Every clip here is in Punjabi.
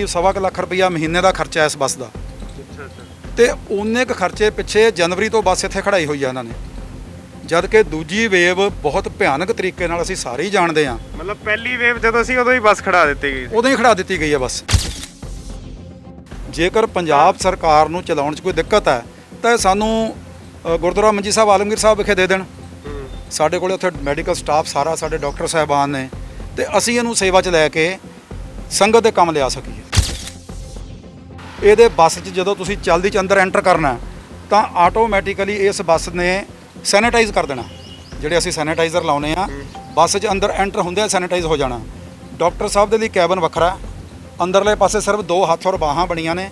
करीब ₹1.25 ਲੱਖ महीने का खर्चा इस बस का। तो उन्ने क खर्चे पिछे जनवरी तो बस इत्थे खड़ाई हुई है इन्होंने, जद कि दूजी वेव बहुत भयानक तरीके नाल असीं सारे ही जानते हैं। मतलब पहली वेव जदों सी उदों ही बस खड़ा दी गई, उदों ही खड़ा दी गई है बस। जेकर पंजाब सरकार नूं चलाउण 'च कोई दिक्कत है तो सानूं गुरुद्वारा मंजी साहब आलमगीर साहब विखे दे देण। साडे कोल उत्थे मैडिकल स्टाफ सारा, साडे डॉक्टर साहबान ने, तो असीं इहनूं सेवा 'च लैके संगत दे काम लिया सकीए। ਇਹਦੇ ਬੱਸ 'ਚ ਜਦੋਂ ਤੁਸੀਂ ਚਲਦੀ 'ਚ ਅੰਦਰ ਐਂਟਰ ਕਰਨਾ ਤਾਂ ਆਟੋਮੈਟਿਕਲੀ ਇਸ ਬੱਸ ਨੇ ਸੈਨੀਟਾਈਜ਼ ਕਰ ਦੇਣਾ। ਜਿਹੜੇ ਅਸੀਂ ਸੈਨੀਟਾਈਜ਼ਰ ਲਾਉਨੇ ਆ ਬੱਸ 'ਚ ਅੰਦਰ ਐਂਟਰ ਹੁੰਦੇ ਸੈਨੀਟਾਈਜ਼ ਹੋ ਜਾਣਾ। ਡਾਕਟਰ ਸਾਹਿਬ ਦੇ ਲਈ ਕੈਬਨ ਵੱਖਰਾ, ਅੰਦਰਲੇ ਪਾਸੇ ਸਿਰਫ 2 ਹੱਥ ਔਰ ਬਾਹਾਂ ਬਣੀਆਂ ਨੇ,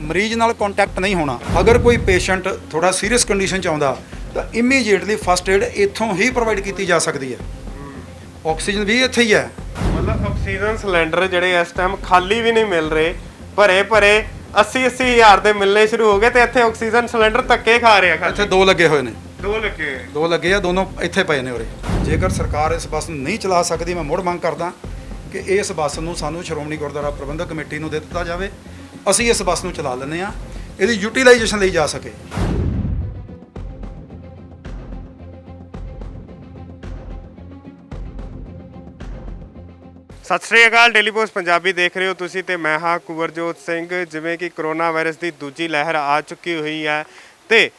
ਮਰੀਜ਼ ਨਾਲ ਕੰਟੈਕਟ ਨਹੀਂ ਹੋਣਾ। ਅਗਰ ਕੋਈ ਪੇਸ਼ੈਂਟ ਥੋੜਾ ਸੀਰੀਅਸ ਕੰਡੀਸ਼ਨ 'ਚ ਆਉਂਦਾ ਤਾਂ ਇਮੀਡੀਏਟਲੀ ਫਸਟ ਏਡ ਇੱਥੋਂ ਹੀ ਪ੍ਰੋਵਾਈਡ ਕੀਤੀ ਜਾ ਸਕਦੀ ਹੈ। ਆਕਸੀਜਨ ਵੀ ਇੱਥੇ ਹੀ ਹੈ। ਮਤਲਬ ਆਕਸੀਜਨ ਸਿਲੰਡਰ ਜਿਹੜੇ ਇਸ ਟਾਈਮ ਖਾਲੀ ਵੀ ਨਹੀਂ ਮਿਲ ਰਹੇ, ਭਰੇ 80 ਹਜ਼ਾਰ ਦੇ ਮਿਲਣੇ ਸ਼ੁਰੂ ਹੋ ਗਏ ਤੇ ਇੱਥੇ ਆਕਸੀਜਨ ਸਿਲੰਡਰ ਧੱਕੇ ਖਾ ਰਹੇ ਆ। ਇੱਥੇ 2 ਲੱਗੇ ਹੋਏ ਨੇ, 2 ਲੱਗੇ ਆ, ਦੋਨੋਂ ਇੱਥੇ ਪਏ ਨੇ ਉਰੇ। ਜੇਕਰ ਸਰਕਾਰ ਇਸ ਬੱਸ ਨੂੰ ਨਹੀਂ ਚਲਾ ਸਕਦੀ, ਮੈਂ ਮੁੜ ਮੰਗ ਕਰਦਾ ਕਿ ਇਸ ਬੱਸ ਨੂੰ ਸਾਨੂੰ ਸ਼੍ਰੋਮਣੀ ਗੁਰਦੁਆਰਾ ਪ੍ਰਬੰਧਕ ਕਮੇਟੀ ਨੂੰ ਦੇ ਦਿੱਤਾ ਜਾਵੇ। ਅਸੀਂ ਇਸ ਬੱਸ ਨੂੰ ਚਲਾ ਲੈਂਦੇ ਆ, ਇਹਦੀ ਯੂਟੀਲਾਈਜੇਸ਼ਨ ਲਈ ਜਾ ਸਕੇ। ਸਤਿ ਸ਼੍ਰੀ ਅਕਾਲ, ਡੇਲੀ ਪੋਸਟ ਪੰਜਾਬੀ ਦੇਖ ਰਹੇ ਹੋ ਤੁਸੀਂ ਤੇ ਮੈਂ ਹਾਂ ਕੁਵਰਜੋਤ ਸਿੰਘ। ਜਿਵੇਂ ਕਿ ਕਰੋਨਾ ਵਾਇਰਸ ਦੀ ਦੂਜੀ ਲਹਿਰ ਆ ਚੁੱਕੀ ਹੋਈ ਹੈ ਤੇ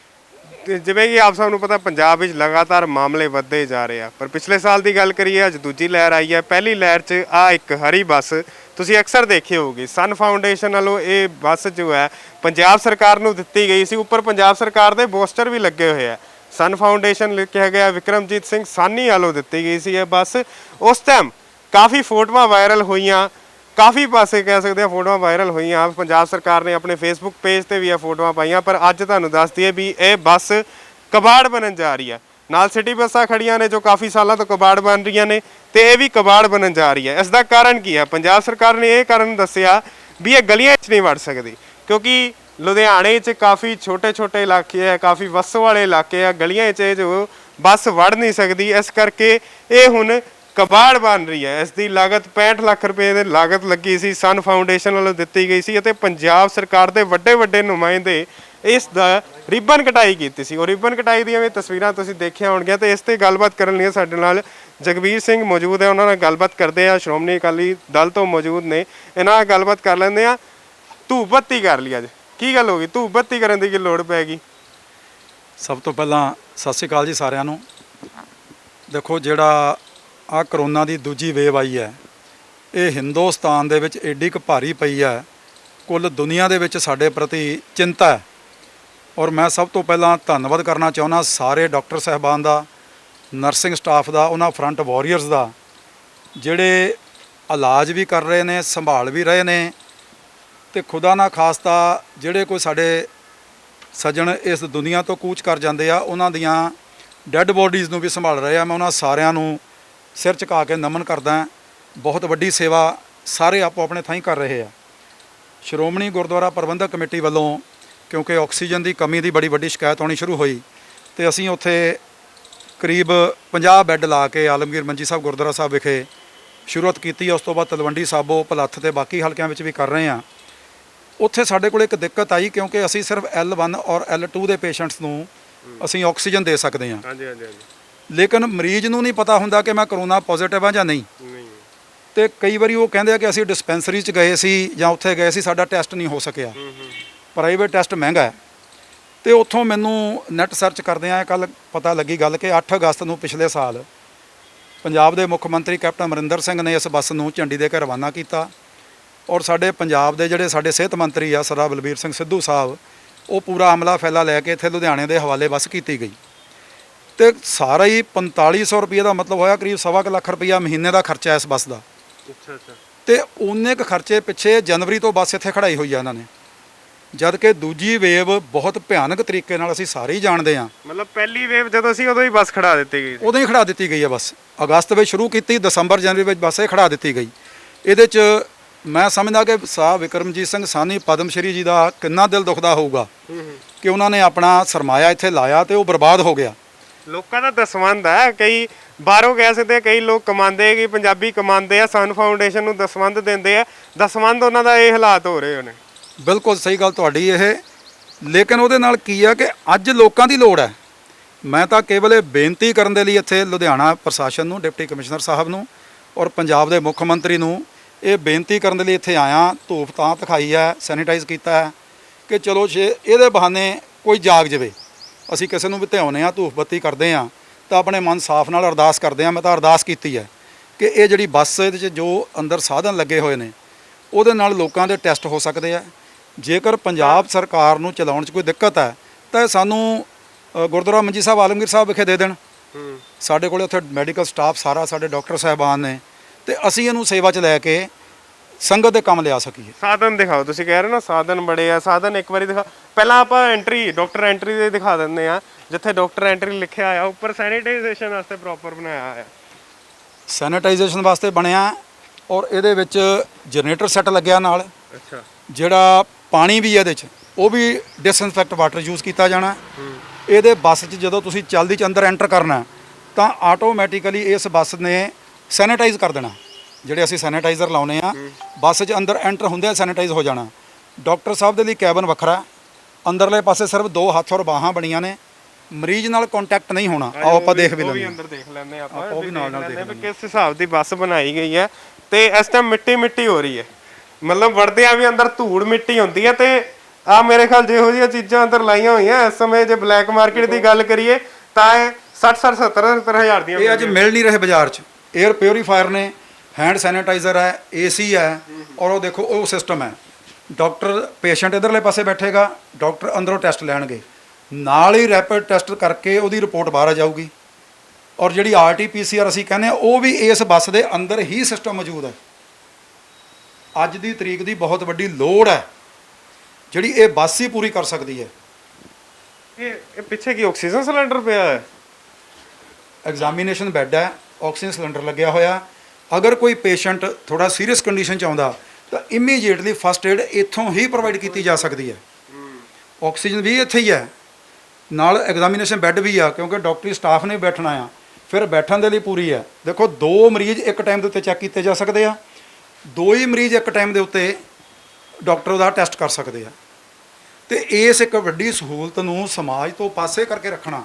ਜਿਵੇਂ ਕਿ ਆਪ ਸਭ ਨੂੰ ਪਤਾ ਪੰਜਾਬ ਵਿੱਚ ਲਗਾਤਾਰ ਮਾਮਲੇ ਵੱਧਦੇ ਜਾ ਰਹੇ ਆ। ਪਰ ਪਿਛਲੇ ਸਾਲ ਦੀ ਗੱਲ ਕਰੀਏ, ਅੱਜ ਦੂਜੀ ਲਹਿਰ ਆਈ ਹੈ। ਪਹਿਲੀ ਲਹਿਰ 'ਚ ਆ ਇੱਕ ਹਰੀ ਬੱਸ ਤੁਸੀਂ ਅਕਸਰ ਦੇਖੀ ਹੋਊਗੀ, ਸਨ ਫਾਊਂਡੇਸ਼ਨ ਵੱਲੋਂ ਇਹ ਬੱਸ ਜੋ ਹੈ ਪੰਜਾਬ ਸਰਕਾਰ ਨੂੰ ਦਿੱਤੀ ਗਈ ਸੀ। ਉੱਪਰ ਪੰਜਾਬ ਸਰਕਾਰ ਦੇ ਪੋਸਟਰ ਵੀ ਲੱਗੇ ਹੋਏ ਆ। ਸਨ ਫਾਊਂਡੇਸ਼ਨ ਲਿਖਿਆ ਗਿਆ, ਵਿਕਰਮਜੀਤ ਸਿੰਘ ਸਾਨੀ ਵੱਲੋਂ ਦਿੱਤੀ ਗਈ ਸੀ ਇਹ ਬੱਸ। ਉਸ ਟਾਈਮ ਕਾਫੀ ਫੋਟੋਆਂ ਵਾਇਰਲ ਹੋਈਆਂ, ਕਾਫੀ ਪਾਸੇ ਕਹਿ ਸਕਦੇ ਆ ਫੋਟੋਆਂ ਵਾਇਰਲ ਹੋਈਆਂ। ਪੰਜਾਬ ਸਰਕਾਰ ਨੇ ਆਪਣੇ ਫੇਸਬੁੱਕ ਪੇਜ ਤੇ ਵੀ ਇਹ ਫੋਟੋਆਂ ਪਾਈਆਂ। ਪਰ ਅੱਜ ਤੁਹਾਨੂੰ ਦੱਸ ਦਈਏ ਵੀ ਇਹ ਬੱਸ ਕਬਾੜ ਬਣਨ ਜਾ ਰਹੀ ਹੈ। ਨਾਲ ਸਿਟੀ ਬੱਸਾਂ ਖੜੀਆਂ ਨੇ ਜੋ ਕਾਫੀ ਸਾਲਾਂ ਤੋਂ ਕਬਾੜ ਬਣ ਰਹੀਆਂ ਨੇ, ਤੇ ਇਹ ਵੀ ਕਬਾੜ ਬਣਨ ਜਾ ਰਹੀ ਹੈ। ਇਸ ਦਾ ਕਾਰਨ ਕੀ ਹੈ? ਪੰਜਾਬ ਸਰਕਾਰ ਨੇ ਇਹ ਕਾਰਨ ਦੱਸਿਆ ਵੀ ਇਹ ਗਲੀਆਂ 'ਚ ਨਹੀਂ ਵੜ ਸਕਦੀ, ਕਿਉਂਕਿ ਲੁਧਿਆਣੇ 'ਚ ਕਾਫੀ ਛੋਟੇ ਇਲਾਕੇ ਹੈ, ਕਾਫੀ ਵਸੋਂ ਵਾਲੇ ਇਲਾਕੇ ਆ, ਗਲੀਆਂ 'ਚ ਜੋ ਬੱਸ ਵੜ ਨਹੀਂ ਸਕਦੀ। ਇਸ ਕਰਕੇ ਇਹ ਹੁਣ ਕਬਾੜ ਬਣ ਰਹੀ ਹੈ। ਇਸ ਦੀ ਲਾਗਤ 65 ਲੱਖ ਰੁਪਏ ਦੀ ਲਾਗਤ ਲੱਗੀ ਸੀ, ਸਨ ਫਾਊਂਡੇਸ਼ਨ ਵੱਲੋਂ ਦਿੱਤੀ ਗਈ ਸੀ ਅਤੇ ਪੰਜਾਬ ਸਰਕਾਰ ਦੇ ਵੱਡੇ ਨੁਮਾਇੰਦੇ ਇਸ ਦਾ ਰਿਬਨ ਕਟਾਈ ਕੀਤੀ ਸੀ। ਉਹ ਰਿਬਨ ਕਟਾਈ ਦੀਆਂ ਵੀ ਤਸਵੀਰਾਂ ਤੁਸੀਂ ਦੇਖੀਆਂ ਹੋਣਗੀਆਂ। ਤੇ ਇਸ ਤੇ ਗੱਲਬਾਤ ਕਰਨ ਲਈ ਸਾਡੇ ਨਾਲ ਜਗਬੀਰ ਸਿੰਘ ਮੌਜੂਦ ਹੈ, ਉਹਨਾਂ ਨਾਲ ਗੱਲਬਾਤ ਕਰਦੇ ਆ। ਸ਼੍ਰੋਮਣੀ ਅਕਾਲੀ ਦਲ ਤੋਂ ਮੌਜੂਦ ਨੇ, ਇਹਨਾਂ ਨਾਲ ਗੱਲਬਾਤ ਕਰ ਲੈਂਦੇ ਆ। ਧੂਪ ਬੱਤੀ ਕਰ ਲਈ ਅੱਜ, ਕੀ ਗੱਲ ਹੋ ਗਈ? ਧੂਪ ਬੱਤੀ ਕਰਨ ਦੀ ਕੀ ਲੋੜ ਪੈ ਗਈ? ਸਭ ਤੋਂ ਪਹਿਲਾਂ ਸਤਿ ਸ਼੍ਰੀ ਅਕਾਲ ਜੀ ਸਾਰਿਆਂ ਨੂੰ। ਦੇਖੋ, ਜਿਹੜਾ ਆ ਕਰੋਨਾ ਦੀ ਦੂਜੀ ਵੇਵ ਆਈ ਹੈ, ਇਹ ਹਿੰਦੁਸਤਾਨ ਦੇ ਵਿੱਚ ਏਡੀ ਕੁ ਭਾਰੀ ਪਈ ਹੈ, ਕੁੱਲ ਦੁਨੀਆ ਦੇ ਵਿੱਚ ਸਾਡੇ ਪ੍ਰਤੀ ਚਿੰਤਾ ਹੈ। ਔਰ ਮੈਂ ਸਭ ਤੋਂ ਪਹਿਲਾਂ ਧੰਨਵਾਦ ਕਰਨਾ ਚਾਹੁੰਦਾ ਸਾਰੇ ਡਾਕਟਰ ਸਾਹਿਬਾਨ ਦਾ, ਨਰਸਿੰਗ ਸਟਾਫ ਦਾ, ਉਹਨਾਂ ਫਰੰਟ ਵਾਰੀਅਰਸ ਦਾ, ਜਿਹੜੇ ਇਲਾਜ ਵੀ ਕਰ ਰਹੇ ਨੇ, ਸੰਭਾਲ ਵੀ ਰਹੇ ਨੇ। ਤੇ ਖੁਦਾ ਨਾ ਖਾਸਤਾ ਜਿਹੜੇ ਕੋਈ ਸਾਡੇ ਸੱਜਣ ਇਸ ਦੁਨੀਆ ਤੋਂ ਕੂਚ ਕਰ ਜਾਂਦੇ ਆ, ਉਹਨਾਂ ਦੀਆਂ ਡੈੱਡ ਬੋਡੀਜ਼ ਨੂੰ ਵੀ ਸੰਭਾਲ ਰਹੇ ਆ। ਮੈਂ ਉਹਨਾਂ ਸਾਰਿਆਂ ਨੂੰ ਸਿਰ ਝੁਕਾ ਕੇ ਨਮਨ ਕਰਦਾ। ਬਹੁਤ ਵੱਡੀ ਸੇਵਾ ਸਾਰੇ ਆਪੋ ਆਪਣੇ ਥਾਈਂ ਕਰ ਰਹੇ ਆ। ਸ਼੍ਰੋਮਣੀ ਗੁਰਦੁਆਰਾ ਪ੍ਰਬੰਧਕ ਕਮੇਟੀ ਵੱਲੋਂ ਕਿਉਂਕਿ ਆਕਸੀਜਨ ਦੀ ਕਮੀ ਦੀ ਬੜੀ ਵੱਡੀ ਸ਼ਿਕਾਇਤ ਆਉਣੀ ਸ਼ੁਰੂ ਹੋਈ ਤੇ ਅਸੀਂ ਉੱਥੇ ਕਰੀਬ 50 ਬੈੱਡ ਲਾ ਕੇ ਆਲਮਗੀਰ ਮੰਜੀ ਸਾਹਿਬ ਗੁਰਦੁਆਰਾ ਸਾਹਿਬ ਵਿਖੇ ਸ਼ੁਰੂਆਤ ਕੀਤੀ। ਉਸ ਤੋਂ ਬਾਅਦ ਤਲਵੰਡੀ ਸਾਬੋ, ਭਲੱਥ ਤੇ ਬਾਕੀ ਹਲਕਿਆਂ ਵਿੱਚ ਵੀ ਕਰ ਰਹੇ ਹਾਂ। ਉੱਥੇ ਸਾਡੇ ਕੋਲ ਇੱਕ ਦਿੱਕਤ ਆਈ ਕਿਉਂਕਿ ਅਸੀਂ ਸਿਰਫ L1 ਔਰ L2 ਦੇ ਪੇਸ਼ੈਂਟਸ ਨੂੰ ਅਸੀਂ ਆਕਸੀਜਨ ਦੇ ਸਕਦੇ ਹਾਂ। ਲੇਕਿਨ ਮਰੀਜ਼ ਨੂੰ ਨਹੀਂ ਪਤਾ ਹੁੰਦਾ ਕਿ ਮੈਂ ਕਰੋਨਾ ਪੋਜ਼ਿਟਿਵ ਹਾਂ ਜਾਂ ਨਹੀਂ। ਤੇ ਕਈ ਵਾਰੀ ਉਹ ਕਹਿੰਦੇ ਆ ਕਿ ਅਸੀਂ ਡਿਸਪੈਂਸਰੀ 'ਚ ਗਏ ਸੀ ਜਾਂ ਉੱਥੇ ਗਏ ਸੀ, ਸਾਡਾ ਟੈਸਟ ਨਹੀਂ ਹੋ ਸਕਿਆ। ਪ੍ਰਾਈਵੇਟ ਟੈਸਟ ਮਹਿੰਗਾ ਹੈ। ਤੇ ਉੱਥੋਂ ਮੈਨੂੰ ਨੈੱਟ ਸਰਚ ਕਰਦਿਆਂ ਕੱਲ੍ਹ ਪਤਾ ਲੱਗੀ ਗੱਲ ਕਿ 8 ਅਗਸਤ ਨੂੰ ਪਿਛਲੇ ਸਾਲ ਪੰਜਾਬ ਦੇ ਮੁੱਖ ਮੰਤਰੀ ਕੈਪਟਨ ਅਮਰਿੰਦਰ ਸਿੰਘ ਨੇ ਇਸ ਬੱਸ ਨੂੰ ਝੰਡੀ ਦੇ ਕੇ ਰਵਾਨਾ ਕੀਤਾ। ਔਰ ਸਾਡੇ ਪੰਜਾਬ ਦੇ ਜਿਹੜੇ ਸਾਡੇ ਸਿਹਤ ਮੰਤਰੀ ਆ ਸਰਦਾਰ ਬਲਬੀਰ ਸਿੰਘ ਸਿੱਧੂ ਸਾਹਿਬ, ਉਹ ਪੂਰਾ ਅਮਲਾ ਫੈਲਾ ਲੈ ਕੇ ਇੱਥੇ ਲੁਧਿਆਣੇ ਦੇ ਹਵਾਲੇ ਬੱਸ ਕੀਤੀ ਗਈ। ਤੇ ਸਾਰਾ ਹੀ 4500 ਰੁਪਏ ਦਾ ਮਤਲਬ ਹੋਇਆ ਕਰੀਬ ₹1.25 ਲੱਖ ਮਹੀਨੇ ਦਾ ਖਰਚਾ ਇਸ ਬੱਸ ਦਾ। ਤੇ ਉਹਨੇ ਕੁ ਖਰਚੇ ਪਿੱਛੇ ਜਨਵਰੀ ਤੋਂ ਬੱਸ ਇੱਥੇ ਖੜਾਈ ਹੋਈ ਆ ਇਹਨਾਂ ਨੇ, ਜਦ ਕਿ ਦੂਜੀ ਵੇਵ ਬਹੁਤ ਭਿਆਨਕ ਤਰੀਕੇ ਨਾਲ ਅਸੀਂ ਸਾਰੇ ਹੀ ਜਾਣਦੇ ਹਾਂ। ਮਤਲਬ ਪਹਿਲੀ ਵੇਵ ਜਦੋਂ ਸੀ ਉਦੋਂ ਹੀ ਬੱਸ ਖੜਾ ਦਿੱਤੀ ਗਈ, ਉਦੋਂ ਹੀ ਖੜਾ ਦਿੱਤੀ ਗਈ ਹੈ ਬੱਸ। ਅਗਸਤ ਵਿੱਚ ਸ਼ੁਰੂ ਕੀਤੀ, ਦਸੰਬਰ ਜਨਵਰੀ ਵਿੱਚ ਬੱਸ ਇਹ ਖੜਾ ਦਿੱਤੀ ਗਈ। ਇਹਦੇ 'ਚ ਮੈਂ ਸਮਝਦਾ ਕਿ ਸਾਹਿਬ ਵਿਕਰਮਜੀਤ ਸਿੰਘ ਸਾਨੀ ਪਦਮ ਸ਼੍ਰੀ ਜੀ ਦਾ ਕਿੰਨਾ ਦਿਲ ਦੁਖਦਾ ਹੋਊਗਾ ਕਿ ਉਹਨਾਂ ਨੇ ਆਪਣਾ ਸਰਮਾਇਆ ਇੱਥੇ ਲਾਇਆ ਤੇ ਉਹ ਬਰਬਾਦ ਹੋ ਗਿਆ। ਲੋਕਾਂ ਦਾ ਦਸਵੰਧ ਹੈ, ਕਈ ਬਾਹਰੋਂ ਕਹਿ ਸਕਦੇ ਆ, ਕਈ ਲੋਕ ਕਮਾਉਂਦੇ ਕਿ ਪੰਜਾਬੀ ਕਮਾਉਂਦੇ ਆ, ਸਨ ਫਾਊਂਡੇਸ਼ਨ ਨੂੰ ਦਸਵੰਧ ਦਿੰਦੇ ਆ, ਦਸਵੰਧ ਉਹਨਾਂ ਦਾ ਇਹ ਹਾਲਾਤ ਹੋ ਰਹੇ ਨੇ। ਬਿਲਕੁਲ ਸਹੀ ਗੱਲ ਤੁਹਾਡੀ ਇਹ, ਲੇਕਿਨ ਉਹਦੇ ਨਾਲ ਕੀ ਆ ਕਿ ਅੱਜ ਲੋਕਾਂ ਦੀ ਲੋੜ ਹੈ। ਮੈਂ ਤਾਂ ਕੇਵਲ ਇਹ ਬੇਨਤੀ ਕਰਨ ਦੇ ਲਈ ਇੱਥੇ ਲੁਧਿਆਣਾ ਪ੍ਰਸ਼ਾਸਨ ਨੂੰ, ਡਿਪਟੀ ਕਮਿਸ਼ਨਰ ਸਾਹਿਬ ਨੂੰ ਔਰ ਪੰਜਾਬ ਦੇ ਮੁੱਖ ਮੰਤਰੀ ਨੂੰ ਇਹ ਬੇਨਤੀ ਕਰਨ ਦੇ ਲਈ ਇੱਥੇ ਆਇਆ। ਧੂਪ ਤਾਂ ਦਿਖਾਈ ਹੈ, ਸੈਨੀਟਾਈਜ਼ ਕੀਤਾ ਹੈ ਕਿ ਚਲੋ ਜੇ ਇਹਦੇ ਬਹਾਨੇ ਕੋਈ ਜਾਗ ਜਾਵੇ। ਅਸੀਂ ਕਿਸੇ ਨੂੰ ਵੀ ਧਿਆਉਂਦੇ ਹਾਂ, ਧੂਪ ਬੱਤੀ ਕਰਦੇ ਹਾਂ ਤਾਂ ਆਪਣੇ ਮਨ ਸਾਫ਼ ਨਾਲ ਅਰਦਾਸ ਕਰਦੇ ਹਾਂ। ਮੈਂ ਤਾਂ ਅਰਦਾਸ ਕੀਤੀ ਹੈ ਕਿ ਇਹ ਜਿਹੜੀ ਬੱਸ ਇਹਦੇ 'ਚ ਜੋ ਅੰਦਰ ਸਾਧਨ ਲੱਗੇ ਹੋਏ ਨੇ ਉਹਦੇ ਨਾਲ ਲੋਕਾਂ ਦੇ ਟੈਸਟ ਹੋ ਸਕਦੇ ਆ। ਜੇਕਰ ਪੰਜਾਬ ਸਰਕਾਰ ਨੂੰ ਚਲਾਉਣ 'ਚ ਕੋਈ ਦਿੱਕਤ ਹੈ ਤਾਂ ਇਹ ਸਾਨੂੰ ਗੁਰਦੁਆਰਾ ਮੰਜੀ ਸਾਹਿਬ ਆਲਮਗੀਰ ਸਾਹਿਬ ਵਿਖੇ ਦੇ ਦੇਣ। ਸਾਡੇ ਕੋਲ ਉੱਥੇ ਮੈਡੀਕਲ ਸਟਾਫ ਸਾਰਾ, ਸਾਡੇ ਡਾਕਟਰ ਸਾਹਿਬਾਨ ਨੇ, ਤੇ ਅਸੀਂ ਇਹਨੂੰ ਸੇਵਾ 'ਚ ਲੈ ਕੇ ਸੰਗਤ ਦੇ ਕੰਮ ਲਿਆ ਸਕੀਏ। ਸਾਧਨ ਦਿਖਾਓ, ਤੁਸੀਂ ਕਹਿ ਰਹੇ ਨਾ ਸਾਧਨ ਬੜੇ ਆ, ਸਾਧਨ ਇੱਕ ਵਾਰੀ ਦਿਖਾ। ਪਹਿਲਾਂ ਆਪਾਂ ਐਂਟਰੀ, ਡਾਕਟਰ ਐਂਟਰੀ ਦੇ ਦਿਖਾ ਦਿੰਦੇ ਆ, ਜਿੱਥੇ ਡਾਕਟਰ ਐਂਟਰੀ ਲਿਖਿਆ ਆ, ਉੱਪਰ ਸੈਨੀਟਾਈਜੇਸ਼ਨ ਵਾਸਤੇ ਪ੍ਰੋਪਰ ਬਣਾਇਆ ਆ। ਸੈਨੀਟਾਈਜੇਸ਼ਨ ਵਾਸਤੇ ਬਣਿਆ ਔਰ ਇਹਦੇ ਵਿੱਚ ਜਨਰੇਟਰ ਸੈੱਟ ਲੱਗਿਆ ਨਾਲ। ਅੱਛਾ। ਜਿਹੜਾ ਪਾਣੀ ਵੀ ਇਹਦੇ 'ਚ ਉਹ ਵੀ ਡਿਸਇਨਫੈਕਟ ਵਾਟਰ ਯੂਜ਼ ਕੀਤਾ ਜਾਣਾ। ਇਹਦੇ ਬੱਸ 'ਚ ਜਦੋਂ ਤੁਸੀਂ ਚਲਦੀ 'ਚ ਅੰਦਰ ਐਂਟਰ ਕਰਨਾ ਤਾਂ ਆਟੋਮੈਟਿਕਲੀ ਇਸ ਬੱਸ ਨੇ ਸੈਨੀਟਾਈਜ਼ ਕਰ ਦੇਣਾ। ਜਿਹੜੇ ਅਸੀਂ ਸੈਨੀਟਾਈਜ਼ਰ ਲਾਉਨੇ ਆ ਬੱਸ 'ਚ ਅੰਦਰ ਐਂਟਰ ਹੁੰਦੇ ਸੈਨੀਟਾਈਜ਼ ਹੋ ਜਾਣਾ। ਡਾਕਟਰ ਸਾਹਿਬ ਦੇ ਲਈ ਕੈਬਨ ਵੱਖਰਾ, ਅੰਦਰਲੇ ਪਾਸੇ ਸਿਰਫ 2 ਹੱਥ ਔਰ ਬਾਹਾਂ ਬਣੀਆਂ ਨੇ, ਮਰੀਜ਼ ਨਾਲ ਕੰਟੈਕਟ ਨਹੀਂ ਹੋਣਾ। ਆਓ ਆਪਾਂ ਦੇਖ ਵੀ ਲੈਂਦੇ ਹਾਂ, ਅੰਦਰ ਦੇਖ ਲੈਂਦੇ ਆਪਾਂ, ਉਹ ਵੀ ਨਾਲ ਦੇਖ ਲੈਂਦੇ ਕਿਸ ਹਿਸਾਬ ਦੀ ਬੱਸ ਬਣਾਈ ਗਈ ਹੈ। ਤੇ ਇਸ ਟਾਈਮ ਮਿੱਟੀ ਹੋ ਰਹੀ ਹੈ, ਮਤਲਬ ਵੜਦਿਆਂ ਵੀ ਅੰਦਰ ਧੂੜ ਮਿੱਟੀ ਹੁੰਦੀ ਹੈ। ਤੇ ਆ ਮੇਰੇ ਖਿਆਲ ਜਿਹੋ ਜਿਹੀਆਂ ਚੀਜ਼ਾਂ ਅੰਦਰ ਲਾਈਆਂ ਹੋਈਆਂ ਇਸ ਸਮੇਂ, ਜੇ ਬਲੈਕ ਮਾਰਕੀਟ ਦੀ ਗੱਲ ਕਰੀਏ ਤਾਂ ਇਹ 60 70 ਹਜ਼ਾਰ ਦੀਆਂ ਇਹ ਅੱਜ ਮਿਲ ਨਹੀਂ ਰਹੇ ਬਾਜ਼ਾਰ 'ਚ। 에ਅਰ ਪਿਉਰੀਫਾਇਰ ਨੇ, ਹੈਂਡ ਸੈਨੀਟਾਈਜ਼ਰ ਹੈ, ਏਸੀ ਹੈ, ਔਰ ਉਹ ਦੇਖੋ ਉਹ ਸਿਸਟਮ ਹੈ। ਡਾਕਟਰ ਪੇਸ਼ੈਂਟ ਇਧਰਲੇ ਪਾਸੇ ਬੈਠੇਗਾ, ਡਾਕਟਰ ਅੰਦਰੋਂ ਟੈਸਟ ਲੈਣਗੇ, ਨਾਲ ਹੀ ਰੈਪਿਡ ਟੈਸਟ ਕਰਕੇ ਉਹਦੀ ਰਿਪੋਰਟ ਬਾਹਰ ਆ ਜਾਊਗੀ। ਔਰ ਜਿਹੜੀ RT-PCR ਅਸੀਂ ਕਹਿੰਦੇ ਆ ਉਹ ਵੀ ਇਸ ਬੱਸ ਦੇ ਅੰਦਰ ਹੀ ਸਿਸਟਮ ਮੌਜੂਦ ਹੈ। ਅੱਜ ਦੀ ਤਰੀਕ ਦੀ ਬਹੁਤ ਵੱਡੀ ਲੋੜ ਹੈ ਜਿਹੜੀ ਇਹ ਬੱਸ ਹੀ ਪੂਰੀ ਕਰ ਸਕਦੀ ਹੈ। ਇਹ ਪਿੱਛੇ ਕੀ ਆਕਸੀਜਨ ਸਿਲੰਡਰ ਪਿਆ ਹੈ? ਐਗਜ਼ਾਮੀਨੇਸ਼ਨ ਬੈੱਡ ਹੈ, ਆਕਸੀਜਨ ਸਿਲੰਡਰ ਲੱਗਿਆ ਹੋਇਆ। ਅਗਰ ਕੋਈ ਪੇਸ਼ੈਂਟ ਥੋੜਾ ਸੀਰੀਅਸ ਕੰਡੀਸ਼ਨ 'ਚ ਆਉਂਦਾ ਤਾਂ ਇਮੀਡੀਏਟਲੀ ਫਸਟ ਏਡ ਇੱਥੋਂ ਹੀ ਪ੍ਰੋਵਾਈਡ ਕੀਤੀ ਜਾ ਸਕਦੀ ਹੈ। ਆਕਸੀਜਨ ਵੀ ਇੱਥੇ ਹੀ ਹੈ, ਨਾਲ ਐਗਜ਼ਾਮੀਨੇਸ਼ਨ ਬੈੱਡ ਵੀ ਆ, ਕਿਉਂਕਿ ਡਾਕਟਰੀ ਸਟਾਫ ਨੇ ਬੈਠਣਾ ਆ, ਫਿਰ ਬੈਠਣ ਦੇ ਲਈ ਪੂਰੀ ਹੈ। ਦੇਖੋ 2 ਮਰੀਜ਼ ਇੱਕ ਟਾਈਮ ਦੇ ਉੱਤੇ ਚੈੱਕ ਕੀਤੇ ਜਾ ਸਕਦੇ ਆ, 2 ਹੀ ਮਰੀਜ਼ ਇੱਕ ਟਾਈਮ ਦੇ ਉੱਤੇ ਡਾਕਟਰ ਉਹਦਾ ਟੈਸਟ ਕਰ ਸਕਦੇ ਆ। ਤੇ ਇਸ ਇੱਕ ਵੱਡੀ ਸਹੂਲਤ ਨੂੰ ਸਮਾਜ ਤੋਂ ਪਾਸੇ ਕਰਕੇ ਰੱਖਣਾ,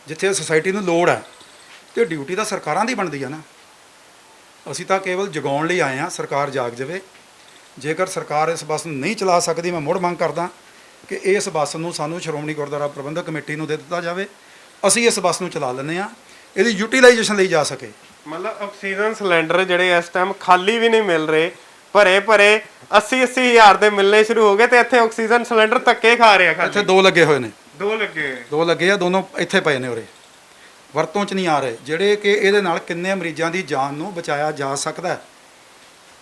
ਜਿੱਥੇ ਸੁਸਾਇਟੀ ਨੂੰ ਲੋੜ ਹੈ, ਤੇ ਡਿਊਟੀ ਤਾਂ ਸਰਕਾਰਾਂ ਦੀ ਬਣਦੀ ਆ ਨਾ। ਅਸੀਂ ਤਾਂ ਕੇਵਲ ਜਗਾਉਣ ਲਈ ਆਏ ਹਾਂ, ਸਰਕਾਰ ਜਾਗ ਜਾਵੇ। ਜੇਕਰ ਸਰਕਾਰ ਇਸ ਬੱਸ ਨੂੰ ਨਹੀਂ ਚਲਾ ਸਕਦੀ, ਮੈਂ ਮੁੜ ਮੰਗ ਕਰਦਾ ਕਿ ਇਸ ਬੱਸ ਨੂੰ ਸਾਨੂੰ ਸ਼੍ਰੋਮਣੀ ਗੁਰਦੁਆਰਾ ਪ੍ਰਬੰਧਕ ਕਮੇਟੀ ਨੂੰ ਦੇ ਦਿੱਤਾ ਜਾਵੇ। ਅਸੀਂ ਇਸ ਬੱਸ ਨੂੰ ਚਲਾ ਲੈਂਦੇ ਹਾਂ, ਇਹਦੀ ਯੂਟੀਲਾਈਜੇਸ਼ਨ ਲਈ ਜਾ ਸਕੇ। ਮਤਲਬ ਆਕਸੀਜਨ ਸਿਲੰਡਰ ਜਿਹੜੇ ਇਸ ਟਾਈਮ ਖਾਲੀ ਵੀ ਨਹੀਂ ਮਿਲ ਰਹੇ, ਭਰੇ 80 ਹਜ਼ਾਰ ਦੇ ਮਿਲਣੇ ਸ਼ੁਰੂ ਹੋ ਗਏ, ਤੇ ਇੱਥੇ ਆਕਸੀਜਨ ਸਿਲੰਡਰ ਧੱਕੇ ਖਾ ਰਹੇ ਆ। ਇੱਥੇ 2 ਲੱਗੇ ਹੋਏ ਨੇ, 2 ਲੱਗੇ ਆ, ਦੋਨੋਂ ਇੱਥੇ ਪਏ ਨੇ, ਉਰੇ ਵਰਤੋਂ 'ਚ ਨਹੀਂ ਆ ਰਹੇ, ਜਿਹੜੇ ਕਿ ਇਹਦੇ ਨਾਲ ਕਿੰਨੇ ਮਰੀਜ਼ਾਂ ਦੀ ਜਾਨ ਨੂੰ ਬਚਾਇਆ ਜਾ ਸਕਦਾ।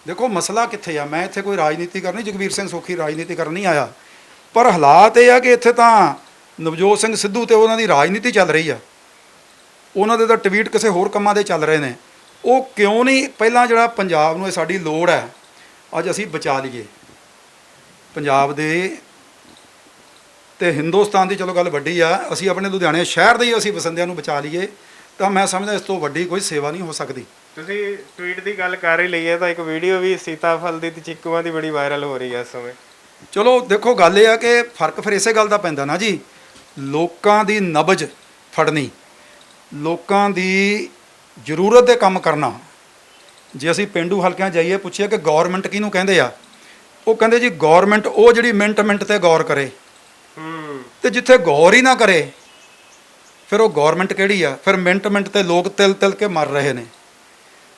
ਦੇਖੋ ਮਸਲਾ ਕਿੱਥੇ ਆ, ਮੈਂ ਇੱਥੇ ਕੋਈ ਰਾਜਨੀਤੀ ਕਰਨੀ, ਜਗਵੀਰ ਸਿੰਘ ਸੋਖੀ ਰਾਜਨੀਤੀ ਕਰਨ ਨਹੀਂ ਆਇਆ, ਪਰ ਹਾਲਾਤ ਇਹ ਆ ਕਿ ਇੱਥੇ ਤਾਂ ਨਵਜੋਤ ਸਿੰਘ ਸਿੱਧੂ ਤੇ ਉਹਨਾਂ ਦੀ ਰਾਜਨੀਤੀ ਚੱਲ ਰਹੀ ਆ। ਉਹਨਾਂ ਦੇ ਤਾਂ ਟਵੀਟ ਕਿਸੇ ਹੋਰ ਕੰਮਾਂ ਦੇ ਚੱਲ ਰਹੇ ਨੇ। ਉਹ ਕਿਉਂ ਨਹੀਂ ਪਹਿਲਾਂ ਜਿਹੜਾ ਪੰਜਾਬ ਨੂੰ ਇਹ ਸਾਡੀ ਲੋੜ ਹੈ, ਅੱਜ ਅਸੀਂ ਬਚਾ ਲਈਏ ਪੰਜਾਬ ਦੇ ਤੇ ਹਿੰਦੁਸਤਾਨ ਦੀ। ਚਲੋ ਗੱਲ ਵੱਡੀ ਆ, ਅਸੀਂ ਆਪਣੇ ਲੁਧਿਆਣੇ ਸ਼ਹਿਰ ਦੇ ਹੀ ਅਸੀਂ ਵਸੰਦਿਆਂ ਨੂੰ ਬਚਾ ਲਈਏ ਤਾਂ ਮੈਂ ਸਮਝਦਾ ਇਸ ਤੋਂ ਵੱਡੀ ਕੋਈ ਸੇਵਾ ਨਹੀਂ ਹੋ ਸਕਦੀ। ਤੁਸੀਂ ਟਵੀਟ ਦੀ ਗੱਲ ਕਰ ਹੀ ਲਈ ਹੈ ਤਾਂ ਇੱਕ ਵੀਡੀਓ ਵੀ ਸੀਤਾਫਲ ਦੀ ਤੇ ਚੀਕੂਆਂ ਦੀ ਬੜੀ ਵਾਇਰਲ ਹੋ ਰਹੀ ਹੈ ਇਸ ਸਮੇਂ। ਚਲੋ ਦੇਖੋ ਗੱਲ ਇਹ ਆ ਕਿ ਫਰਕ ਫਿਰ ਇਸੇ ਗੱਲ ਦਾ ਪੈਂਦਾ ਨਾ ਜੀ, ਲੋਕਾਂ ਦੀ ਨਬਜ਼ ਫੜਨੀ, ਲੋਕਾਂ ਦੀ ਜ਼ਰੂਰਤ ਦੇ ਕੰਮ ਕਰਨਾ। ਜੇ ਅਸੀਂ ਪਿੰਡੂ ਹਲਕਿਆਂ ਜਾਈਏ, ਪੁੱਛੀਏ ਕਿ ਗੌਰਮੈਂਟ ਕਿਹਨੂੰ ਕਹਿੰਦੇ ਆ, ਉਹ ਕਹਿੰਦੇ ਜੀ ਗੌਰਮੈਂਟ ਉਹ ਜਿਹੜੀ ਮਿੰਟ ਤੇ ਗੌਰ ਕਰੇ। ਤੇ ਜਿੱਥੇ ਗੌਰ ਹੀ ਨਾ ਕਰੇ ਫਿਰ ਉਹ ਗੌਰਮੈਂਟ ਕਿਹੜੀ ਆ? ਫਿਰ ਮਿੰਟ ਤੇ ਲੋਕ ਤਿਲ ਕੇ ਮਰ ਰਹੇ ਨੇ।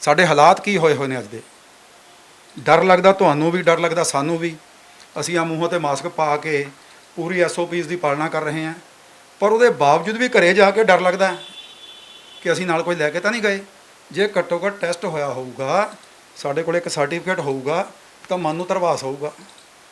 ਸਾਡੇ ਹਾਲਾਤ ਕੀ ਹੋਏ ਨੇ ਅੱਜ ਦੇ। ਡਰ ਲੱਗਦਾ, ਤੁਹਾਨੂੰ ਵੀ ਡਰ ਲੱਗਦਾ, ਸਾਨੂੰ ਵੀ। ਅਸੀਂ ਆ ਮੂੰਹਾਂ 'ਤੇ ਮਾਸਕ ਪਾ ਕੇ ਪੂਰੀ SOPs ਦੀ ਪਾਲਣਾ ਕਰ ਰਹੇ ਹਾਂ, ਪਰ ਉਹਦੇ ਬਾਵਜੂਦ ਵੀ ਘਰੇ ਜਾ ਕੇ ਡਰ ਲੱਗਦਾ ਕਿ ਅਸੀਂ ਨਾਲ ਕੋਈ ਲੈ ਕੇ ਤਾਂ ਨਹੀਂ ਗਏ। ਜੇ ਘੱਟੋ ਘੱਟ ਟੈਸਟ ਹੋਇਆ ਹੋਊਗਾ, ਸਾਡੇ ਕੋਲ ਇੱਕ ਸਰਟੀਫਿਕੇਟ ਹੋਊਗਾ ਤਾਂ ਮਨ ਨੂੰ ਧਰਵਾਸ ਹੋਊਗਾ।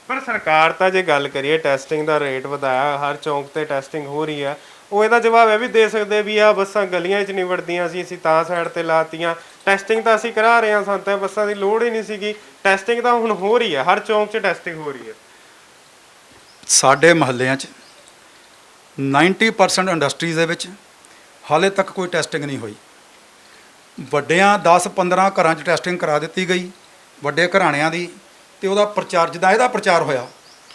ਪਰ ਸਰਕਾਰ ਤਾਂ ਜੇ ਗੱਲ ਕਰੀਏ ਟੈਸਟਿੰਗ ਦਾ ਰੇਟ ਵਧਾਇਆ, ਹਰ ਚੌਂਕ ਤੇ ਟੈਸਟਿੰਗ ਹੋ ਰਹੀ ਆ, ਉਹ ਇਹਦਾ ਜਵਾਬ ਇਹ ਵੀ ਦੇ ਸਕਦੇ ਵੀ ਆ ਬੱਸਾਂ ਗਲੀਆਂ 'ਚ ਨਹੀਂ ਵੜਦੀਆਂ ਸੀ, ਅਸੀਂ ਤਾਂ ਸਾਈਡ ਤੇ ਲਾਤੀਆਂ। ਟੈਸਟਿੰਗ ਤਾਂ ਅਸੀਂ ਕਰਾ ਰਹੇ ਹਾਂ, ਸਾਨੂੰ ਤਾਂ ਬੱਸਾਂ ਦੀ ਲੋੜ ਹੀ ਨਹੀਂ ਸੀਗੀ। ਟੈਸਟਿੰਗ ਤਾਂ ਹੁਣ ਹੋ ਰਹੀ ਹੈ, ਹਰ ਚੌਂਕ 'ਚ ਟੈਸਟਿੰਗ ਹੋ ਰਹੀ ਹੈ। ਸਾਡੇ ਮਹੱਲਿਆਂ 'ਚ 90% ਇੰਡਸਟਰੀਜ਼ ਦੇ ਵਿੱਚ ਹਾਲੇ ਤੱਕ ਕੋਈ ਟੈਸਟਿੰਗ ਨਹੀਂ ਹੋਈ। ਵੱਡਿਆਂ 10-15 ਘਰਾਂ 'ਚ ਟੈਸਟਿੰਗ ਕਰਾ ਦਿੱਤੀ ਗਈ, ਵੱਡੇ ਘਰਾਣਿਆਂ ਦੀ, ਤੇ ਉਹਦਾ ਪ੍ਰਚਾਰ, ਜਿੱਦਾਂ ਇਹਦਾ ਪ੍ਰਚਾਰ ਹੋਇਆ,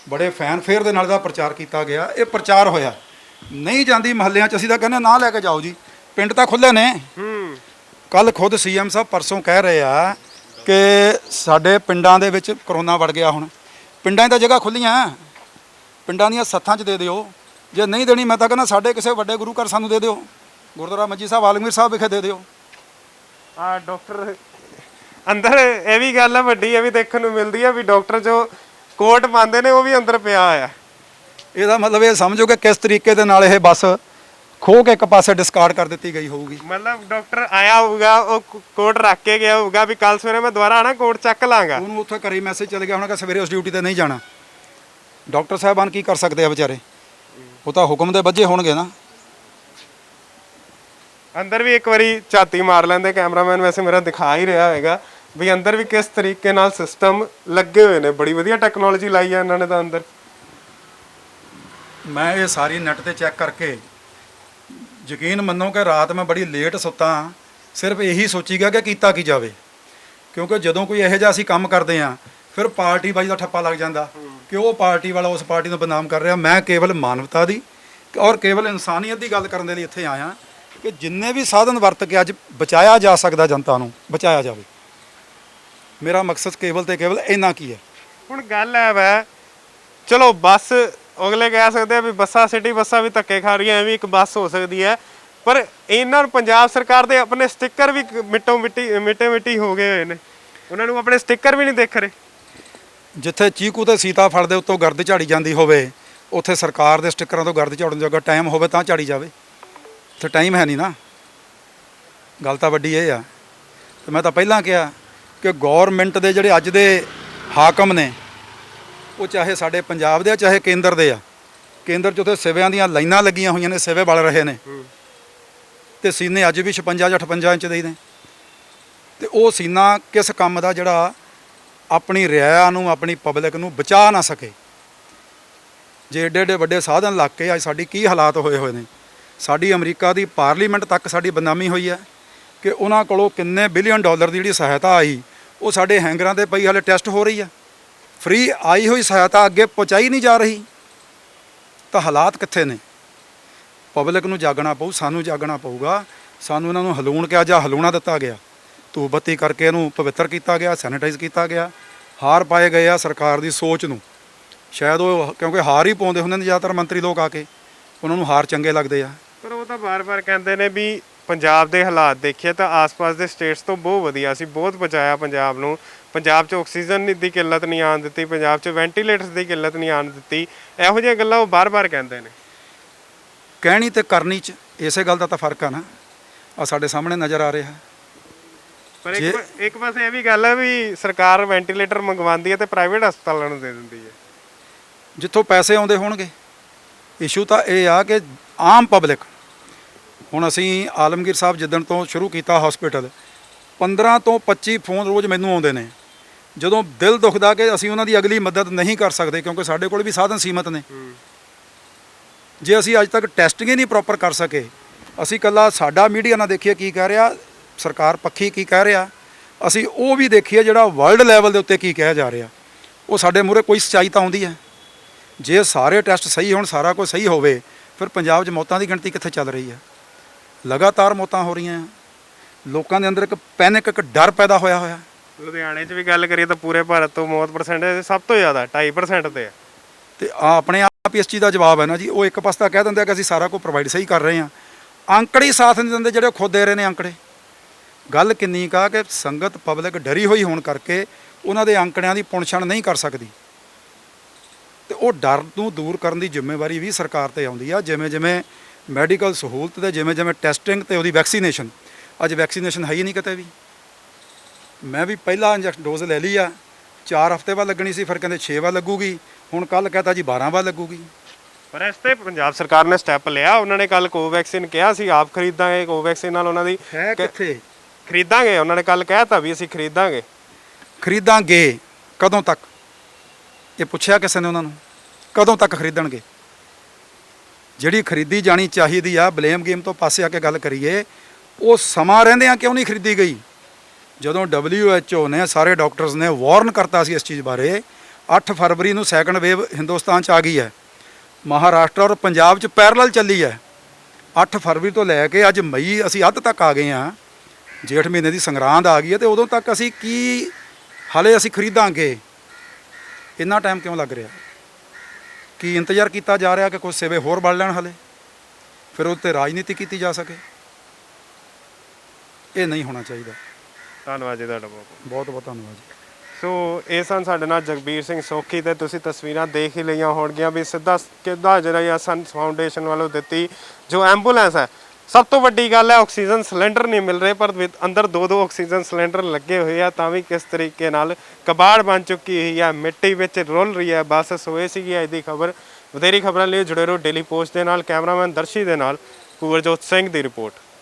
ਬੜੇ ਫੈਨ ਫੇਅਰ ਦੇ ਨਾਲ ਇਹਦਾ ਪ੍ਰਚਾਰ ਕੀਤਾ ਗਿਆ। ਇਹ ਪ੍ਰਚਾਰ ਹੋਇਆ ਨਹੀਂ ਜਾਂਦੀ ਮਹੱਲਿਆਂ 'ਚ, ਅਸੀਂ ਤਾਂ ਕਹਿੰਦੇ ਨਾ ਲੈ ਕੇ ਜਾਓ ਜੀ, ਪਿੰਡ ਤਾਂ ਖੁੱਲ੍ਹੇ ਨੇ। ਕੱਲ ਖੁਦ ਸੀਐਮ ਸਾਹਿਬ ਪਰਸੋਂ ਕਹਿ ਰਹੇ ਆ ਕਿ ਸਾਡੇ ਪਿੰਡਾਂ ਦੇ ਵਿੱਚ ਕਰੋਨਾ ਵੜ ਗਿਆ। ਹੁਣ ਪਿੰਡਾਂ 'ਚ ਤਾਂ ਜਗ੍ਹਾ ਖੁੱਲ੍ਹੀਆਂ, ਪਿੰਡਾਂ ਦੀਆਂ ਸੱਥਾਂ 'ਚ ਦੇ ਦਿਓ। ਜੇ ਨਹੀਂ ਦੇਣੀ, ਮੈਂ ਤਾਂ ਕਹਿੰਦਾ ਸਾਡੇ ਕਿਸੇ ਵੱਡੇ ਗੁਰੂ ਘਰ ਸਾਨੂੰ ਦੇ ਦਿਓ, ਗੁਰਦੁਆਰਾ ਮੰਜੀ ਸਾਹਿਬ, ਆਲਮਗੀਰ ਸਾਹਿਬ ਵਿਖੇ ਦੇ ਦਿਓ। ਡਾਕਟਰ ਅੰਦਰ ਇਹ ਵੀ ਗੱਲ ਹੈ ਵੱਡੀ, ਇਹ ਵੀ ਦੇਖਣ ਨੂੰ ਮਿਲਦੀ ਹੈ ਵੀ ਡਾਕਟਰ ਜੋ ਕੋਟ ਪਾਉਂਦੇ ਨੇ ਉਹ ਵੀ ਅੰਦਰ ਪਿਆ ਆ। ਇਹਦਾ ਮਤਲਬ ਇਹ ਸਮਝੋ ਕਿ ਕਿਸ ਤਰੀਕੇ ਦੇ ਨਾਲ ਇਹ ਬੱਸ ਖੋਹ ਕੇ ਇੱਕ ਪਾਸੇ ਡਿਸਕਾਰਡ ਕਰ ਦਿੱਤੀ ਗਈ ਹੋਊਗੀ। ਮਤਲਬ ਡਾਕਟਰ ਆਇਆ ਹੋਊਗਾ, ਉਹ ਕੋਟ ਰੱਖ ਕੇ ਗਿਆ ਹੋਊਗਾ ਵੀ ਕੱਲ ਸਵੇਰੇ ਮੈਂ ਦੁਬਾਰਾ ਆਣਾ, ਕੋਟ ਚੱਕ ਲਾਂਗਾ। ਉਹਨੂੰ ਉੱਥੇ ਘਰੇ ਮੈਸੇਜ ਚੱਲ ਗਿਆ ਹੋਣਾ ਕਿ ਸਵੇਰੇ ਉਸ ਡਿਊਟੀ ਤੇ ਨਹੀਂ ਜਾਣਾ। ਡਾਕਟਰ ਸਾਹਿਬਾਨ ਕੀ ਕਰ ਸਕਦੇ ਆ ਵਿਚਾਰੇ, ਉਹ ਤਾਂ ਹੁਕਮ ਦੇ ਬੱਝੇ ਹੋਣਗੇ ਨਾ। ਅੰਦਰ ਵੀ ਇੱਕ ਵਾਰੀ ਝਾਤੀ ਮਾਰ ਲੈਂਦੇ ਕੈਮਰਾਮੈਨ, ਵੈਸੇ ਮੇਰਾ ਦਿਖਾ ਹੀ ਰਿਹਾ ਹੋਵੇਗਾ ਵੀ ਅੰਦਰ ਵੀ ਕਿਸ ਤਰੀਕੇ ਨਾਲ ਸਿਸਟਮ ਲੱਗੇ ਹੋਏ ਨੇ। ਬੜੀ ਵਧੀਆ ਟੈਕਨੋਲੋਜੀ ਲਾਈ ਹੈ ਇਹਨਾਂ ਨੇ ਤਾਂ ਅੰਦਰ। ਮੈਂ ਇਹ ਸਾਰੀ ਨੈਟ ਤੇ ਚੈੱਕ ਕਰਕੇ ਯਕੀਨ ਮੰਨੋ ਕਿ ਰਾਤ ਮੈਂ ਬੜੀ ਲੇਟ ਸੁੱਤਾ, ਸਿਰਫ ਇਹੀ ਸੋਚੀ ਗਿਆ ਕਿ ਕੀਤਾ ਕੀ ਜਾਵੇ। ਕਿਉਂਕਿ ਜਦੋਂ ਕੋਈ ਇਹੋ ਜਿਹਾ ਅਸੀਂ ਕੰਮ ਕਰਦੇ ਆ, ਫਿਰ ਪਾਰਟੀ ਬਾਜੀ ਦਾ ਠੱਪਾ ਲੱਗ ਜਾਂਦਾ ਕਿ ਉਹ ਪਾਰਟੀ ਵਾਲਾ ਉਸ ਪਾਰਟੀ ਨੂੰ ਬਦਨਾਮ ਕਰ ਰਿਹਾ। ਮੈਂ ਕੇਵਲ ਮਾਨਵਤਾ ਦੀ ਔਰ ਕੇਵਲ ਇਨਸਾਨੀਅਤ ਦੀ ਗੱਲ ਕਰਨ ਦੇ ਲਈ ਇੱਥੇ ਆਇਆ ਕਿ ਜਿੰਨੇ ਵੀ ਸਾਧਨ ਵਰਤ ਕੇ ਅੱਜ ਬਚਾਇਆ ਜਾ ਸਕਦਾ, ਜਨਤਾ ਨੂੰ ਬਚਾਇਆ ਜਾਵੇ। ਮੇਰਾ ਮਕਸਦ ਕੇਵਲ ਤੇ ਕੇਵਲ ਇੰਨਾ ਕੀ ਹੈ। ਹੁਣ ਗੱਲ ਹੈ ਵੈ, ਚਲੋ ਬੱਸ ਅਗਲੇ ਕਹਿ ਸਕਦੇ ਆ ਵੀ ਬੱਸਾਂ, ਸਿਟੀ ਬੱਸਾਂ ਵੀ ਧੱਕੇ ਖਾ ਰਹੀਆਂ, ਐਵੇਂ ਇੱਕ ਬੱਸ ਹੋ ਸਕਦੀ ਹੈ, ਪਰ ਇਹਨਾਂ ਨੂੰ ਪੰਜਾਬ ਸਰਕਾਰ ਦੇ ਆਪਣੇ ਸਟicker ਵੀ ਮਿੱਟੇ ਮਿੱਟੀ ਹੋ ਗਏ ਹੋਏ ਨੇ। ਉਹਨਾਂ ਨੂੰ ਆਪਣੇ ਸਟicker ਵੀ ਨਹੀਂ ਦਿਖ ਰਹੇ। ਜਿੱਥੇ ਚੀਕੂ ਤੇ ਸੀਤਾਫਲ ਦੇ ਉੱਤੋਂ ਗਰਦ ਝਾੜੀ ਜਾਂਦੀ ਹੋਵੇ, ਉੱਥੇ ਸਰਕਾਰ ਦੇ ਸਟickਰਾਂ ਤੋਂ ਗਰਦ ਝਾੜਨ ਜੋਗਾ ਟਾਈਮ ਹੋਵੇ ਤਾਂ ਝਾੜੀ ਜਾਵੇ। ਤੇ ਟਾਈਮ ਹੈ ਨਹੀਂ ਨਾ, ਗੱਲ ਤਾਂ ਵੱਡੀ ਇਹ ਆ। ਤੇ ਮੈਂ ਤਾਂ ਪਹਿਲਾਂ ਕਿਹਾ ਕਿ ਗੌਰਮੈਂਟ ਦੇ ਜਿਹੜੇ ਅੱਜ ਦੇ ਹਾਕਮ ਨੇ, ਉਹ ਚਾਹੇ ਸਾਡੇ ਪੰਜਾਬ ਦੇ ਆ ਚਾਹੇ ਕੇਂਦਰ ਦੇ ਆ, ਕੇਂਦਰ 'ਚ ਉੱਥੇ ਸਿਵਿਆਂ ਦੀਆਂ ਲਾਈਨਾਂ ਲੱਗੀਆਂ ਹੋਈਆਂ ਨੇ, ਸਿਵੇ ਬਲ ਰਹੇ ਨੇ, ਤੇ ਸੀਨੇ ਅੱਜ ਵੀ 56 ਜਾਂ 58 ਇੰਚ ਦੇ ਨੇ। ਤੇ ਉਹ ਸੀਨਾ ਕਿਸ ਕੰਮ ਦਾ ਜਿਹੜਾ ਆਪਣੀ ਰਿਆਇਆ ਨੂੰ, ਆਪਣੀ ਪਬਲਿਕ ਨੂੰ ਬਚਾ ਨਾ ਸਕੇ। ਜੇ ਏਡੇ ਏਡੇ ਵੱਡੇ ਸਾਧਨ ਲੱਗ ਕੇ ਅੱਜ ਸਾਡੀ ਕੀ ਹਾਲਾਤ ਹੋਏ ਹੋਏ ਨੇ। ਸਾਡੀ ਅਮਰੀਕਾ ਦੀ ਪਾਰਲੀਮੈਂਟ ਤੱਕ ਸਾਡੀ ਬਦਨਾਮੀ ਹੋਈ ਹੈ ਕਿ ਉਹਨਾਂ ਕੋਲੋਂ ਕਿੰਨੇ ਬਿਲੀਅਨ ਡਾਲਰ ਦੀ ਜਿਹੜੀ ਸਹਾਇਤਾ ਆਈ, ਉਹ ਸਾਡੇ ਹੈਂਗਰਾਂ ਤੇ ਪਈ, ਹਾਲੇ ਟੈਸਟ ਹੋ ਰਹੀ ਆ। ਫ੍ਰੀ ਆਈ ਹੋਈ ਸਹਾਇਤਾ ਅੱਗੇ ਪਹੁੰਚਾਈ ਨਹੀਂ ਜਾ ਰਹੀ। ਤਾਂ ਹਾਲਾਤ ਕਿੱਥੇ ਨੇ? ਪਬਲਿਕ ਨੂੰ ਜਾਗਣਾ ਪਊ, ਸਾਨੂੰ ਜਾਗਣਾ ਪਊਗਾ। ਸਾਨੂੰ ਇਹਨਾਂ ਨੂੰ ਹਲੂਣ ਕਿਹਾ ਜਾਂ ਹਲੂਣਾ ਦਿੱਤਾ ਗਿਆ, ਧੂਪ ਬੱਤੀ ਕਰਕੇ ਇਹਨੂੰ ਪਵਿੱਤਰ ਕੀਤਾ ਗਿਆ, ਸੈਨੀਟਾਈਜ਼ ਕੀਤਾ ਗਿਆ। ਹਾਰ ਪਾਏ ਗਏ ਆ ਸਰਕਾਰ ਦੀ ਸੋਚ ਨੂੰ। ਸ਼ਾਇਦ ਉਹ ਕਿਉਂਕਿ ਹਾਰ ਹੀ ਪਾਉਂਦੇ ਹੁੰਦੇ ਨੇ ਜ਼ਿਆਦਾਤਰ ਮੰਤਰੀ ਲੋਕ ਆ ਕੇ, ਉਹਨਾਂ ਨੂੰ ਹਾਰ ਚੰਗੇ ਲੱਗਦੇ ਆ। ਪਰ ਉਹ ਤਾਂ ਬਾਰ-ਬਾਰ ਕਹਿੰਦੇ ਨੇ ਵੀ ਪੰਜਾਬ ਦੇ ਹਾਲਾਤ ਦੇਖੀਏ ਤਾਂ ਆਸ-ਪਾਸ ਦੇ ਸਟੇਟਸ ਤੋਂ ਬਹੁਤ ਵਧੀਆ ਸੀ, ਬਹੁਤ ਬਚਾਇਆ ਪੰਜਾਬ ਨੂੰ। ਪੰਜਾਬ 'ਚ ਆਕਸੀਜਨ ਦੀ ਕਿੱਲਤ ਨਹੀਂ ਆਉਣ ਦਿੱਤੀ, ਪੰਜਾਬ 'ਚ ਵੈਂਟੀਲੇਟਰਸ ਦੀ ਕਿੱਲਤ ਨਹੀਂ ਆਉਣ ਦਿੱਤੀ। ਇਹੋ ਜਿਹੀਆਂ ਗੱਲਾਂ ਉਹ ਬਾਰ-ਬਾਰ ਕਹਿੰਦੇ ਨੇ। ਕਹਿਣੀ ਤੇ ਕਰਨੀ 'ਚ ਇਸੇ ਗੱਲ ਦਾ ਤਾਂ ਫਰਕ ਆ ਨਾ, ਆ ਸਾਡੇ ਸਾਹਮਣੇ ਨਜ਼ਰ ਆ ਰਿਹਾ। ਪਰ ਇੱਕ ਪਾਸੇ ਇਹ ਵੀ ਗੱਲ ਹੈ ਵੀ ਸਰਕਾਰ ਵੈਂਟੀਲੇਟਰ ਮੰਗਵਾਉਂਦੀ ਹੈ ਤੇ ਪ੍ਰਾਈਵੇਟ ਹਸਪਤਾਲਾਂ ਨੂੰ ਦੇ ਦਿੰਦੀ ਹੈ, ਜਿੱਥੋਂ ਪੈਸੇ ਆਉਂਦੇ ਹੋਣਗੇ। ਇਸ਼ੂ ਤਾਂ ਇਹ ਆ ਕਿ ਆਮ ਪਬਲਿਕ, ਹੁਣ ਅਸੀਂ ਆਲਮਗੀਰ ਸਾਹਿਬ ਜਿੱਦਣ ਤੋਂ ਸ਼ੁਰੂ ਕੀਤਾ ਹਸਪੀਟਲ, 15 ਤੋਂ 25 ਫੋਨ ਰੋਜ਼ ਮੈਨੂੰ ਆਉਂਦੇ ਨੇ। ਜਦੋਂ ਦਿਲ ਦੁਖਦਾ ਕਿ ਅਸੀਂ ਉਹਨਾਂ ਦੀ ਅਗਲੀ ਮਦਦ ਨਹੀਂ ਕਰ ਸਕਦੇ ਕਿਉਂਕਿ ਸਾਡੇ ਕੋਲ ਵੀ ਸਾਧਨ ਸੀਮਤ ਨੇ। ਜੇ ਅਸੀਂ ਅੱਜ ਤੱਕ ਟੈਸਟਿੰਗ ਹੀ ਨਹੀਂ ਪ੍ਰੋਪਰ ਕਰ ਸਕੇ, ਅਸੀਂ ਇਕੱਲਾ ਸਾਡਾ ਮੀਡੀਆ ਨਾ ਦੇਖੀਏ ਕੀ ਕਹਿ ਰਿਹਾ, ਸਰਕਾਰ ਪੱਖੀ ਕੀ ਕਹਿ ਰਿਹਾ, ਅਸੀਂ ਉਹ ਵੀ ਦੇਖੀਏ ਜਿਹੜਾ ਵਰਲਡ ਲੈਵਲ ਦੇ ਉੱਤੇ ਕੀ ਕਿਹਾ ਜਾ ਰਿਹਾ। ਉਹ ਸਾਡੇ ਮੂਹਰੇ ਕੋਈ ਸੱਚਾਈ ਤਾਂ ਆਉਂਦੀ ਹੈ। ਜੇ ਸਾਰੇ ਟੈਸਟ ਸਹੀ ਹੋਣ, ਸਾਰਾ ਕੁਝ ਸਹੀ ਹੋਵੇ, ਫਿਰ ਪੰਜਾਬ 'ਚ ਮੌਤਾਂ ਦੀ ਗਿਣਤੀ ਕਿੱਥੇ ਚੱਲ ਰਹੀ ਹੈ? ਲਗਾਤਾਰ ਮੌਤਾਂ ਹੋ ਰਹੀਆਂ। ਲੋਕਾਂ ਦੇ ਅੰਦਰ ਇੱਕ ਪੈਨਿਕ, ਇੱਕ ਡਰ ਪੈਦਾ ਹੋਇਆ। ਲੁਧਿਆਣੇ 'ਚ ਵੀ ਗੱਲ ਕਰੀਏ ਤਾਂ ਪੂਰੇ ਭਾਰਤ ਤੋਂ ਮੌਤ ਪਰਸੈਂਟੇਜ ਸਭ ਤੋਂ ਜ਼ਿਆਦਾ 2.5% ਤੇ ਹੈ। ਤੇ ਆਪਣੇ ਆਪ ਹੀ ਇਸ ਚੀਜ਼ ਦਾ ਜਵਾਬ ਹੈ ਨਾ ਜੀ। ਉਹ ਇੱਕ ਪਾਸਾ ਕਹਿ ਦਿੰਦੇ ਕਿ ਅਸੀਂ ਸਾਰਾ ਕੁਝ ਪ੍ਰੋਵਾਈਡ ਸਹੀ ਕਰ ਰਹੇ ਹਾਂ, ਅੰਕੜੇ ਸਾਥ ਨਹੀਂ ਦਿੰਦੇ ਜਿਹੜੇ ਖੁਦ ਦੇ ਰਹੇ ਨੇ ਅੰਕੜੇ। ਗੱਲ ਕਿੰਨੀ ਕਾ ਕਿ ਸੰਗਤ ਪਬਲਿਕ ਡਰੀ ਹੋਈ ਹੋਣ ਕਰਕੇ ਉਹਨਾਂ ਦੇ ਅੰਕੜਿਆਂ ਦੀ ਪੁਣਛਣ ਨਹੀਂ ਕਰ ਸਕਦੀ। ਤੇ ਉਹ ਡਰ ਨੂੰ ਦੂਰ ਕਰਨ ਦੀ ਜ਼ਿੰਮੇਵਾਰੀ ਵੀ ਸਰਕਾਰ 'ਤੇ ਆਉਂਦੀ ਆ। ਜਿਵੇਂ ਜਿਵੇਂ ਮੈਡੀਕਲ ਸਹੂਲਤ ਤੇ ਜਿਵੇਂ ਜਿਵੇਂ ਟੈਸਟਿੰਗ ਤੇ ਉਹਦੀ ਵੈਕਸੀਨੇਸ਼ਨ, ਅੱਜ ਵੈਕਸੀਨੇਸ਼ਨ ਹੈ ਹੀ ਨਹੀਂ ਕਿਤੇ ਵੀ। ਮੈਂ ਵੀ ਪਹਿਲਾ ਡੋਜ਼ ਲੈ ਲਈ ਆ, 4 ਹਫ਼ਤੇ ਬਾਅਦ ਲੱਗਣੀ ਸੀ, ਫਿਰ ਕਹਿੰਦੇ 6 ਵਾਰ ਲੱਗੂਗੀ। ਹੁਣ ਕੱਲ ਕਹਤਾ ਜੀ 12 ਵਾਰ ਲੱਗੂਗੀ। ਪਰ ਇਸ ਤੇ ਪੰਜਾਬ ਸਰਕਾਰ ਨੇ ਸਟੈਪ ਲਿਆ। ਉਹਨਾਂ ਨੇ ਕੱਲ ਕੋਵੈਕਸਿਨ ਕਿਹਾ ਸੀ ਆਪ ਖਰੀਦਾਂਗੇ, ਕੋਵੈਕਸਿਨ ਨਾਲ ਉਹਨਾਂ ਦੀ ਹੈ ਕਿੱਥੇ ਖਰੀਦਾਂਗੇ। ਉਹਨਾਂ ਨੇ ਕੱਲ ਕਹਿਤਾ ਵੀ ਅਸੀਂ ਖਰੀਦਾਂਗੇ। ਕਦੋਂ ਤੱਕ? ਇਹ ਪੁੱਛਿਆ ਕਿਸੇ ਨੇ ਉਹਨਾਂ ਨੂੰ? ਕਦੋਂ ਤੱਕ ਖਰੀਦਣਗੇ? ਜਿਹੜੀ ਖਰੀਦੀ ਜਾਣੀ ਚਾਹੀਦੀ ਆ, ਬਲੇਮ ਗੇਮ ਤੋਂ ਪਾਸੇ ਆ ਕੇ ਗੱਲ ਕਰੀਏ, ਉਹ ਸਮਾਂ ਰਹਿੰਦਿਆਂ ਕਿਉਂ ਨਹੀਂ ਖਰੀਦੀ ਗਈ? ਜਦੋਂ WHO ਨੇ, ਸਾਰੇ ਡਾਕਟਰਸ ਨੇ ਵਾਰਨ ਕਰਤਾ ਸੀ ਇਸ ਚੀਜ਼ ਬਾਰੇ, 8 ਫਰਵਰੀ ਨੂੰ ਸੈਕੰਡ ਵੇਵ ਹਿੰਦੁਸਤਾਨ 'ਚ ਆ ਗਈ ਹੈ, ਮਹਾਰਾਸ਼ਟਰ ਔਰ ਪੰਜਾਬ 'ਚ ਪੈਰਲਲ ਚੱਲੀ ਹੈ। 8 ਫਰਵਰੀ ਤੋਂ ਲੈ ਕੇ ਅੱਜ ਮਈ ਅਸੀਂ ਅੱਧ ਤੱਕ ਆ ਗਏ ਹਾਂ, ਜੇਠ ਮਹੀਨੇ ਦੀ ਸੰਗਰਾਂਦ ਆ ਗਈ ਹੈ, ਤੇ ਉਦੋਂ ਤੱਕ ਅਸੀਂ ਕੀ ਹਾਲੇ ਅਸੀਂ ਖਰੀਦਾਂਗੇ? ਇੰਨਾ ਟਾਈਮ ਕਿਉਂ ਲੱਗ ਰਿਹਾ? ਕੀ ਇੰਤਜ਼ਾਰ ਕੀਤਾ ਜਾ ਰਿਹਾ ਕਿ ਕੁਝ ਸੇਵੇ ਹੋਰ ਵੱਧ ਲੈਣ ਹਾਲੇ, ਫਿਰ ਉਹ 'ਤੇ ਰਾਜਨੀਤੀ ਕੀਤੀ ਜਾ ਸਕੇ? ਇਹ ਨਹੀਂ ਹੋਣਾ ਚਾਹੀਦਾ। ਧੰਨਵਾਦ ਜੀ ਤੁਹਾਡਾ ਬਹੁਤ ਬਹੁਤ ਬਹੁਤ ਧੰਨਵਾਦ ਜੀ। ਸੋ ਇਹ ਸਨ ਸਾਡੇ ਨਾਲ ਜਗਬੀਰ ਸਿੰਘ ਸੋਖੀ, ਤੇ ਤੁਸੀਂ ਤਸਵੀਰਾਂ ਦੇਖ ਹੀ ਲਈਆਂ ਹੋਣਗੀਆਂ ਵੀ ਸਿੱਧਾ ਕਿੱਦਾਂ ਜਿਹੜਾ ਸਨ ਫਾਊਂਡੇਸ਼ਨ ਵੱਲੋਂ ਦਿੱਤੀ ਜੋ ਐਂਬੂਲੈਂਸ ਹੈ। ਸਭ ਤੋਂ ਵੱਡੀ ਗੱਲ ਹੈ ਆਕਸੀਜਨ ਸਿਲੰਡਰ ਨਹੀਂ ਮਿਲ ਰਹੇ, ਪਰ ਅੰਦਰ 2-2 ਆਕਸੀਜਨ ਸਿਲੰਡਰ ਲੱਗੇ ਹੋਏ ਆ, ਤਾਂ ਵੀ ਕਿਸ ਤਰੀਕੇ ਨਾਲ ਕਬਾੜ ਬਣ ਚੁੱਕੀ ਹੋਈ ਹੈ, ਮਿੱਟੀ ਵਿੱਚ ਰੁਲ ਰਹੀ ਹੈ ਬੱਸ। ਸੋ ਇਹ ਸੀਗੀ ਅੱਜ ਦੀ ਖਬਰ। ਵਧੇਰੀ ਖਬਰਾਂ ਲਈ ਜੁੜੇ ਰਹੋ ਡੇਲੀ ਪੋਸਟ ਦੇ ਨਾਲ। ਕੈਮਰਾਮੈਨ ਦਰਸ਼ੀ ਦੇ ਨਾਲ ਕੁਵਰਜੋਤ ਸਿੰਘ ਦੀ ਰਿਪੋਰਟ।